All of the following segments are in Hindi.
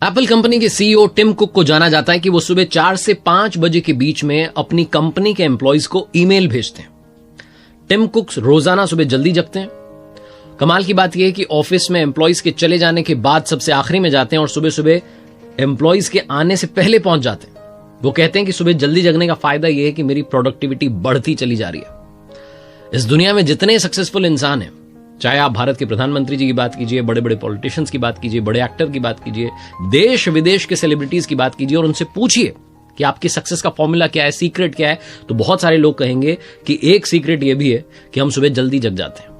एप्पल कंपनी के सीईओ टिम कुक को जाना जाता है कि वो सुबह 4 से 5 बजे के बीच में अपनी कंपनी के एम्प्लॉइज को ईमेल भेजते हैं। टिम कुक रोजाना सुबह जल्दी जगते हैं। कमाल की बात यह है कि ऑफिस में एम्प्लॉइज के चले जाने के बाद सबसे आखिरी में जाते हैं और सुबह सुबह एम्प्लॉइज के आने से पहले पहुंच जाते हैं। वो कहते हैं कि सुबह जल्दी जगने का फायदा यह है कि मेरी प्रोडक्टिविटी बढ़ती चली जा रही है। इस दुनिया में जितने सक्सेसफुल इंसान हैं, चाहे आप भारत के प्रधानमंत्री जी की बात कीजिए, बड़े बड़े पॉलिटिशियंस की बात कीजिए, बड़े एक्टर की बात कीजिए, देश विदेश के सेलिब्रिटीज की बात कीजिए और उनसे पूछिए कि आपकी सक्सेस का फॉर्मूला क्या है, सीक्रेट क्या है, तो बहुत सारे लोग कहेंगे कि एक सीक्रेट यह भी है कि हम सुबह जल्दी जग जाते हैं।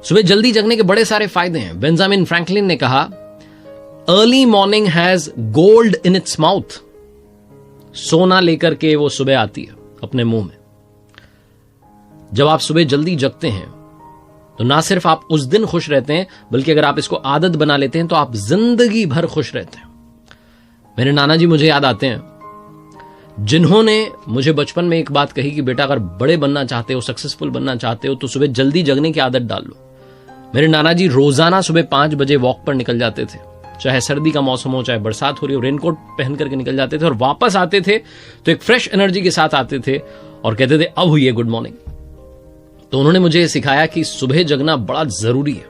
सुबह जल्दी जगने के बड़े सारे फायदे हैं। बेंजामिन फ्रैंकलिन ने कहा, early morning has gold in its mouth. सोना लेकर के वो सुबह आती है अपने मुंह में। जब आप सुबह जल्दी जगते हैं तो ना सिर्फ आप उस दिन खुश रहते हैं, बल्कि अगर आप इसको आदत बना लेते हैं तो आप जिंदगी भर खुश रहते हैं। मेरे नाना जी मुझे याद आते हैं, जिन्होंने मुझे बचपन में एक बात कही कि बेटा अगर बड़े बनना चाहते हो, सक्सेसफुल बनना चाहते हो तो सुबह जल्दी जगने की आदत डाल लो। मेरे नाना जी रोजाना सुबह 5 बजे वॉक पर निकल जाते थे, चाहे सर्दी का मौसम हो, चाहे बरसात हो रही हो, रेनकोट पहन करके निकल जाते थे और वापस आते थे तो एक फ्रेश एनर्जी के साथ आते थे और कहते थे अब हुई है गुड मॉर्निंग। तो उन्होंने मुझे यह सिखाया कि सुबह जगना बड़ा जरूरी है।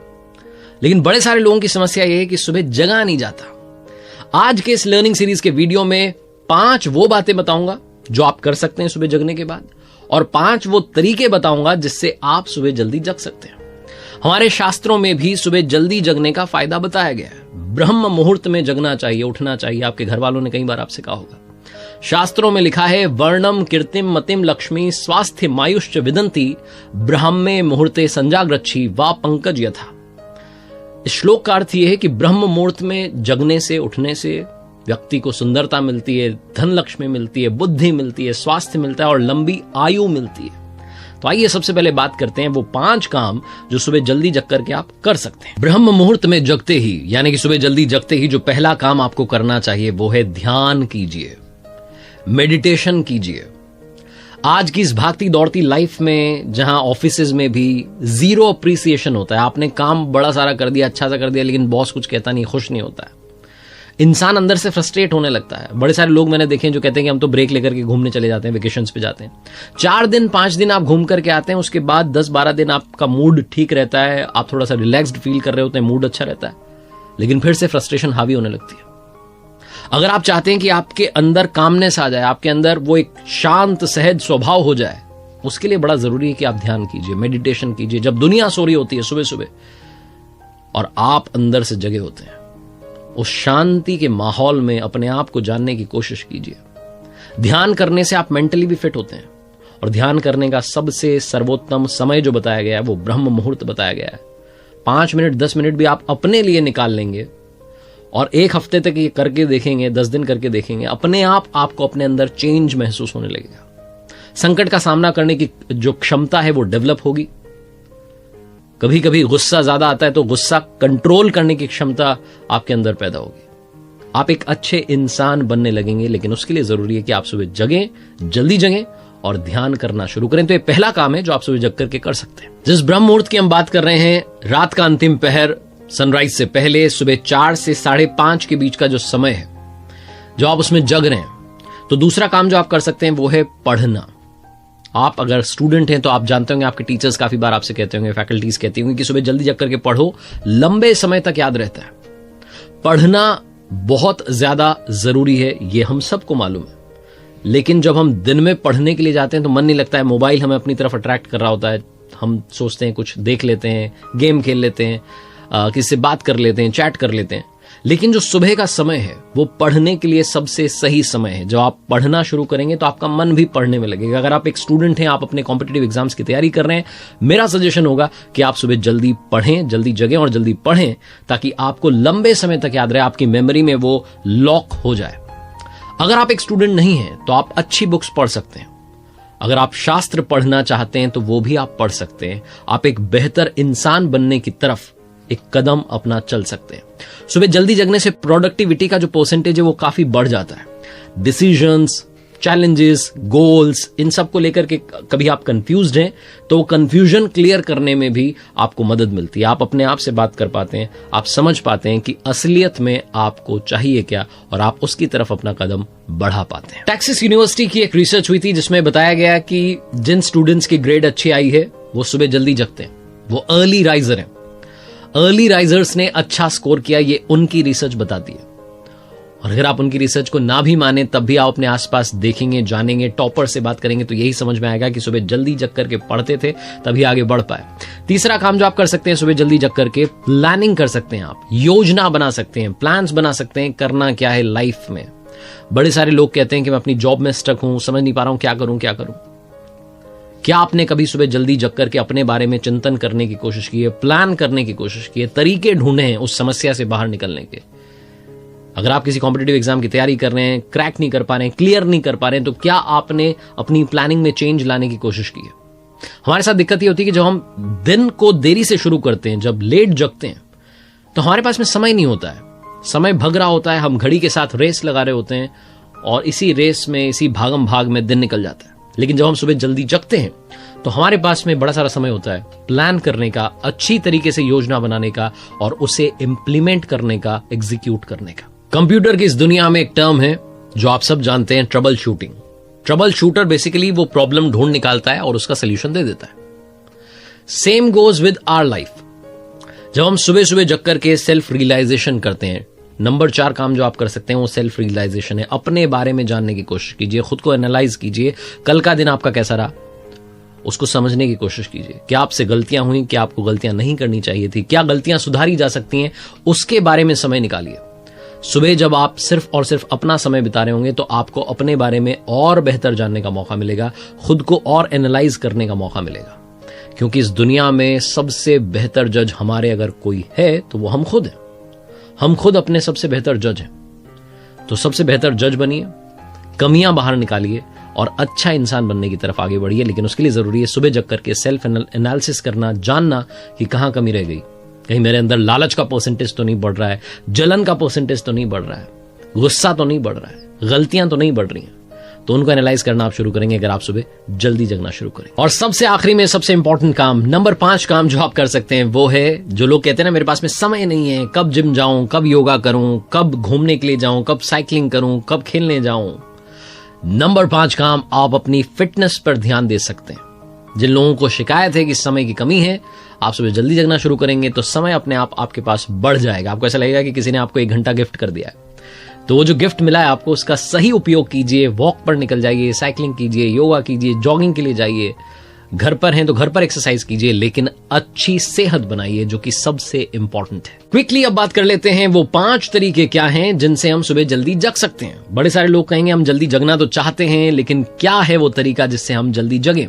लेकिन बड़े सारे लोगों की समस्या यह है कि सुबह जगा नहीं जाता। आज के इस लर्निंग सीरीज के वीडियो में 5 वो बातें बताऊंगा जो आप कर सकते हैं सुबह जगने के बाद, और 5 वो तरीके बताऊंगा जिससे आप सुबह जल्दी जग सकते हैं। हमारे शास्त्रों में भी सुबह जल्दी जगने का फायदा बताया गया है। ब्रह्म मुहूर्त में जगना चाहिए, उठना चाहिए। आपके घर वालों ने कई बार आपसे कहा होगा। शास्त्रों में लिखा है, वर्णम कीर्तिम मतिम लक्ष्मी स्वास्थ्य मायुश्च विदंती ब्रह्मे मुहूर्ते संजाग्रच्छी वा पंकज यथा। इस श्लोक का अर्थ यह है कि ब्रह्म मुहूर्त में जगने से, उठने से व्यक्ति को सुंदरता मिलती है, धन लक्ष्मी मिलती है, बुद्धि मिलती है, स्वास्थ्य मिलता है और लंबी आयु मिलती है। तो आइए सबसे पहले बात करते हैं वो 5 काम जो सुबह जल्दी जग करके आप कर सकते हैं। ब्रह्म मुहूर्त में जगते ही, यानी कि सुबह जल्दी जगते ही जो पहला काम आपको करना चाहिए वो है ध्यान कीजिए, मेडिटेशन कीजिए। आज की इस भागती दौड़ती लाइफ में जहां ऑफिसेज में भी जीरो अप्रिसिएशन होता है, आपने काम बड़ा सारा कर दिया, अच्छा सा कर दिया, लेकिन बॉस कुछ कहता नहीं, खुश नहीं होता है, इंसान अंदर से फ्रस्ट्रेट होने लगता है। बड़े सारे लोग मैंने देखे हैं जो कहते हैं कि हम तो ब्रेक लेकर के घूमने चले जाते हैं, वेकेशंस पे जाते हैं। 4 दिन 5 दिन आप घूम करके आते हैं, उसके बाद 10-12 दिन आपका मूड ठीक रहता है, आप थोड़ा सा रिलैक्स्ड फील कर रहे होते हैं, मूड अच्छा रहता है, लेकिन फिर से फ्रस्ट्रेशन हावी होने लगती है। अगर आप चाहते हैं कि आपके अंदर कामनेस आ जाए, आपके अंदर वो एक शांत सहज स्वभाव हो जाए, उसके लिए बड़ा जरूरी है कि आप ध्यान कीजिए, मेडिटेशन कीजिए। जब दुनिया सो रही होती है सुबह सुबह और आप अंदर से जगे होते हैं, उस शांति के माहौल में अपने आप को जानने की कोशिश कीजिए। ध्यान करने से आप मेंटली भी फिट होते हैं, और ध्यान करने का सबसे सर्वोत्तम समय जो बताया गया है वो ब्रह्म मुहूर्त बताया गया है। 5 मिनट 10 मिनट भी आप अपने लिए निकाल लेंगे और 1 हफ्ते तक ये करके देखेंगे, 10 दिन करके देखेंगे, अपने आप आपको अपने अंदर चेंज महसूस होने लगेगा। संकट का सामना करने की जो क्षमता है वो डेवलप होगी। कभी कभी गुस्सा ज्यादा आता है तो गुस्सा कंट्रोल करने की क्षमता आपके अंदर पैदा होगी। आप एक अच्छे इंसान बनने लगेंगे, लेकिन उसके लिए जरूरी है कि आप सुबह जगें, जल्दी जगें और ध्यान करना शुरू करें। तो ये पहला काम है जो आप सुबह जग करके कर सकते हैं। जिस ब्रह्म मुहूर्त की हम बात कर रहे हैं, रात का अंतिम पहर, सनराइज से पहले सुबह 4 से 5:30 के बीच का जो समय है, जो आप उसमें जग रहे हैं, तो दूसरा काम जो आप कर सकते हैं वो है पढ़ना। आप अगर स्टूडेंट हैं तो आप जानते होंगे, आपके टीचर्स काफी बार आपसे कहते होंगे, फैकल्टीज कहती होंगी कि सुबह जल्दी जग करके पढ़ो, लंबे समय तक याद रहता है। पढ़ना बहुत ज्यादा जरूरी है, ये हम सबको मालूम है, लेकिन जब हम दिन में पढ़ने के लिए जाते हैं तो मन नहीं लगता है, मोबाइल हमें अपनी तरफ अट्रैक्ट कर रहा होता है, हम सोचते हैं कुछ देख लेते हैं, गेम खेल लेते हैं, किसी से बात कर लेते हैं, चैट कर लेते हैं। लेकिन जो सुबह का समय है वो पढ़ने के लिए सबसे सही समय है। जब आप पढ़ना शुरू करेंगे तो आपका मन भी पढ़ने में लगेगा। अगर आप एक स्टूडेंट हैं, आप अपने कॉम्पिटिटिव एग्जाम्स की तैयारी कर रहे हैं, मेरा सजेशन होगा कि आप सुबह जल्दी पढ़ें, जल्दी जगें और जल्दी पढ़ें, ताकि आपको लंबे समय तक याद रहे, आपकी मेमोरी में वो लॉक हो जाए। अगर आप एक स्टूडेंट नहीं हैं तो आप अच्छी बुक्स पढ़ सकते हैं। अगर आप शास्त्र पढ़ना चाहते हैं तो वो भी आप पढ़ सकते हैं। आप एक बेहतर इंसान बनने की तरफ एक कदम अपना चल सकते हैं। सुबह जल्दी जगने से प्रोडक्टिविटी का जो परसेंटेज है वो काफी बढ़ जाता है। डिसीजंस, चैलेंजेस, गोल्स, इन सब को लेकर के कभी आप कंफ्यूज्ड हैं तो वो कंफ्यूजन क्लियर करने में भी आपको मदद मिलती है। आप अपने आप से बात कर पाते हैं, आप समझ पाते हैं कि असलियत में आपको चाहिए क्या और आप उसकी तरफ अपना कदम बढ़ा पाते हैं। टेक्सास यूनिवर्सिटी की एक रिसर्च हुई थी जिसमें बताया गया कि जिन स्टूडेंट्स की ग्रेड अच्छी आई है वो सुबह जल्दी जगते हैं, वो अर्ली राइजर हैं। अर्ली राइजर्स ने अच्छा स्कोर किया, ये उनकी रिसर्च बताती है। और अगर आप उनकी रिसर्च को ना भी माने तब भी आप अपने आसपास देखेंगे, जानेंगे, टॉपर से बात करेंगे तो यही समझ में आएगा कि सुबह जल्दी जग करके पढ़ते थे तभी आगे बढ़ पाए। तीसरा काम जो आप कर सकते हैं सुबह जल्दी जग करके, प्लानिंग कर सकते हैं। आप योजना बना सकते हैं, प्लान्स बना सकते हैं, करना क्या है लाइफ में। बड़े सारे लोग कहते हैं कि मैं अपनी जॉब में स्टक हूं, समझ नहीं पा रहा हूं क्या करूं क्या करूं। क्या आपने कभी सुबह जल्दी जग करके अपने बारे में चिंतन करने की कोशिश की है, प्लान करने की कोशिश की है, तरीके ढूंढे हैं उस समस्या से बाहर निकलने के? अगर आप किसी कॉम्पिटिटिव एग्जाम की तैयारी कर रहे हैं, क्रैक नहीं कर पा रहे हैं, क्लियर नहीं कर पा रहे हैं, तो क्या आपने अपनी प्लानिंग में चेंज लाने की कोशिश की है? हमारे साथ दिक्कत ये होती है कि जब हम दिन को देरी से शुरू करते हैं, जब लेट जगते हैं, तो हमारे पास में समय नहीं होता है, समय भग रहा होता है, हम घड़ी के साथ रेस लगा रहे होते हैं और इसी रेस में, इसी भागम भाग में दिन निकल जाता है। लेकिन जब हम सुबह जल्दी जगते हैं तो हमारे पास में बड़ा सारा समय होता है प्लान करने का, अच्छी तरीके से योजना बनाने का और उसे इंप्लीमेंट करने का, एग्जीक्यूट करने का। कंप्यूटर की इस दुनिया में एक टर्म है जो आप सब जानते हैं, trouble shooting. Trouble shooter basically वो प्रॉब्लम ढूंढ निकालता है और उसका सोल्यूशन दे देता है। Same goes with our life. जब हम सुबह सुबह जग करके सेल्फ रियलाइजेशन करते हैं, नंबर 4 काम जो आप कर सकते हैं वो सेल्फ रियलाइजेशन है। अपने बारे में जानने की कोशिश कीजिए, खुद को एनालाइज कीजिए, कल का दिन आपका कैसा रहा उसको समझने की कोशिश कीजिए। क्या आपसे गलतियां हुई, क्या आपको गलतियां नहीं करनी चाहिए थी, क्या गलतियां सुधारी जा सकती हैं, उसके बारे में समय निकालिए। सुबह जब आप सिर्फ और सिर्फ अपना समय बिता रहे होंगे तो आपको अपने बारे में और बेहतर जानने का मौका मिलेगा, खुद को और एनालाइज करने का मौका मिलेगा। क्योंकि इस दुनिया में सबसे बेहतर जज हमारे अगर कोई है तो वो हम खुद हैं। हम खुद अपने सबसे बेहतर जज हैं। तो सबसे बेहतर जज बनिए, कमियां बाहर निकालिए और अच्छा इंसान बनने की तरफ आगे बढ़िए। लेकिन उसके लिए जरूरी है सुबह जग करके सेल्फ एनालिसिस करना, जानना कि कहां कमी रह गई। कहीं मेरे अंदर लालच का परसेंटेज तो नहीं बढ़ रहा है, जलन का परसेंटेज तो नहीं बढ़ रहा है, गुस्सा तो नहीं बढ़ रहा है, गलतियां तो नहीं बढ़ रही हैं। तो उनको एनालाइज करना आप शुरू करेंगे अगर आप सुबह जल्दी जगना शुरू करें। और सबसे आखिरी में सबसे इंपॉर्टेंट काम, नंबर 5 काम जो आप कर सकते हैं वो है, जो लोग कहते हैं ना मेरे पास में समय नहीं है, कब जिम जाऊं, कब योगा करूं, कब घूमने के लिए जाऊं, कब साइकिलिंग करूं, कब खेलने जाऊं। नंबर 5 काम, आप अपनी फिटनेस पर ध्यान दे सकते हैं। जिन लोगों को शिकायत है कि समय की कमी है, आप सुबह जल्दी जगना शुरू करेंगे तो समय अपने आप आपके पास बढ़ जाएगा। आपको ऐसा लगेगा कि किसी ने आपको 1 घंटा गिफ्ट कर दिया है। तो वो जो गिफ्ट मिला है आपको, उसका सही उपयोग कीजिए। वॉक पर निकल जाइए, साइकिलिंग कीजिए, योगा कीजिए, जॉगिंग के लिए जाइए। घर पर हैं तो घर पर एक्सरसाइज कीजिए, लेकिन अच्छी सेहत बनाइए जो कि सबसे इंपॉर्टेंट है। क्विकली अब बात कर लेते हैं वो 5 तरीके क्या हैं जिनसे हम सुबह जल्दी जग सकते हैं। बड़े सारे लोग कहेंगे हम जल्दी जगना तो चाहते हैं, लेकिन क्या है वो तरीका जिससे हम जल्दी जगें?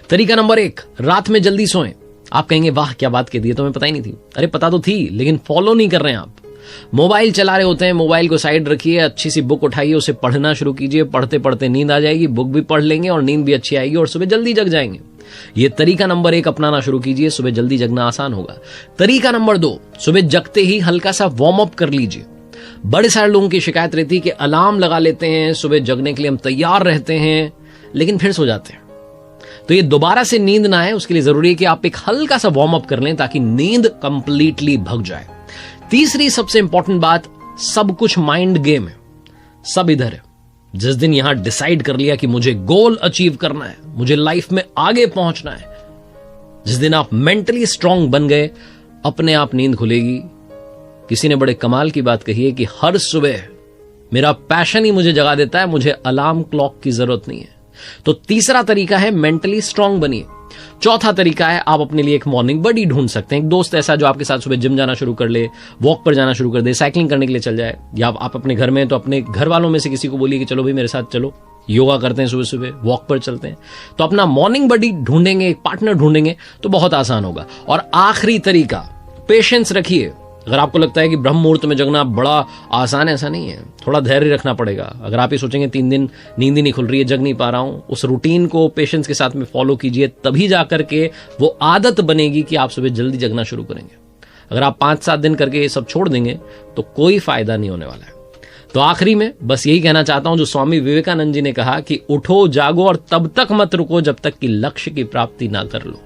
तरीका नंबर 1, रात में जल्दी सोएं। आप कहेंगे वाह क्या बात कह दी, तो हमें पता ही नहीं थी। अरे पता तो थी, लेकिन फॉलो नहीं कर रहे हैं आप। मोबाइल चला रहे होते हैं, मोबाइल को साइड रखिए, अच्छी सी बुक उठाइए, उसे पढ़ना शुरू कीजिए। पढ़ते पढ़ते नींद आ जाएगी, बुक भी पढ़ लेंगे और नींद भी अच्छी आएगी और सुबह जल्दी जग जाएंगे। ये तरीका नंबर 1 अपनाना शुरू कीजिए, सुबह जल्दी जगना आसान होगा। तरीका नंबर 2, सुबह जगते ही हल्का सा वार्म अप कर लीजिए। बड़े सारे लोगों की शिकायत रहती है कि अलार्म लगा लेते हैं, सुबह जगने के लिए हम तैयार रहते हैं, लेकिन फिर सो जाते हैं। तो ये दोबारा से नींद ना आए उसके लिए जरूरी है कि आप एक हल्का सा वार्म अप कर लें ताकि नींद कंप्लीटली भग जाए। तीसरी सबसे इंपॉर्टेंट बात, सब कुछ माइंड गेम है, सब इधर है। जिस दिन यहां डिसाइड कर लिया कि मुझे गोल अचीव करना है, मुझे लाइफ में आगे पहुंचना है, जिस दिन आप मेंटली स्ट्रांग बन गए, अपने आप नींद खुलेगी। किसी ने बड़े कमाल की बात कही है कि हर सुबह मेरा पैशन ही मुझे जगा देता है, मुझे अलार्म क्लॉक की जरूरत नहीं है। तो तीसरा तरीका है मेंटली स्ट्रांग बनिए। चौथा तरीका है आप अपने लिए एक मॉर्निंग बडी ढूंढ सकते हैं, एक दोस्त ऐसा जो आपके साथ सुबह जिम जाना शुरू कर ले, वॉक पर जाना शुरू कर दे, साइकिलिंग करने के लिए चल जाए। या आप अपने घर में हैं तो अपने घर वालों में से किसी को बोलिए कि चलो भाई मेरे साथ चलो, योगा करते हैं, सुबह सुबह वॉक पर चलते हैं। तो अपना मॉर्निंग बडी ढूंढेंगे, एक पार्टनर ढूंढेंगे तो बहुत आसान होगा। और आखिरी तरीका, पेशेंस रखिए। अगर आपको लगता है कि ब्रह्म मुहूर्त में जगना बड़ा आसान है, ऐसा नहीं है, थोड़ा धैर्य रखना पड़ेगा। अगर आप ये सोचेंगे 3 दिन नींद ही नहीं खुल रही है, जग नहीं पा रहा हूं, उस रूटीन को पेशेंस के साथ में फॉलो कीजिए, तभी जाकर के वो आदत बनेगी कि आप सुबह जल्दी जगना शुरू करेंगे। अगर आप 5-7 दिन करके ये सब छोड़ देंगे तो कोई फायदा नहीं होने वाला है। तो आखिरी में बस यही कहना चाहता हूं जो स्वामी विवेकानंद जी ने कहा कि उठो जागो और तब तक मत रुको जब तक कि लक्ष्य की प्राप्ति ना कर लो।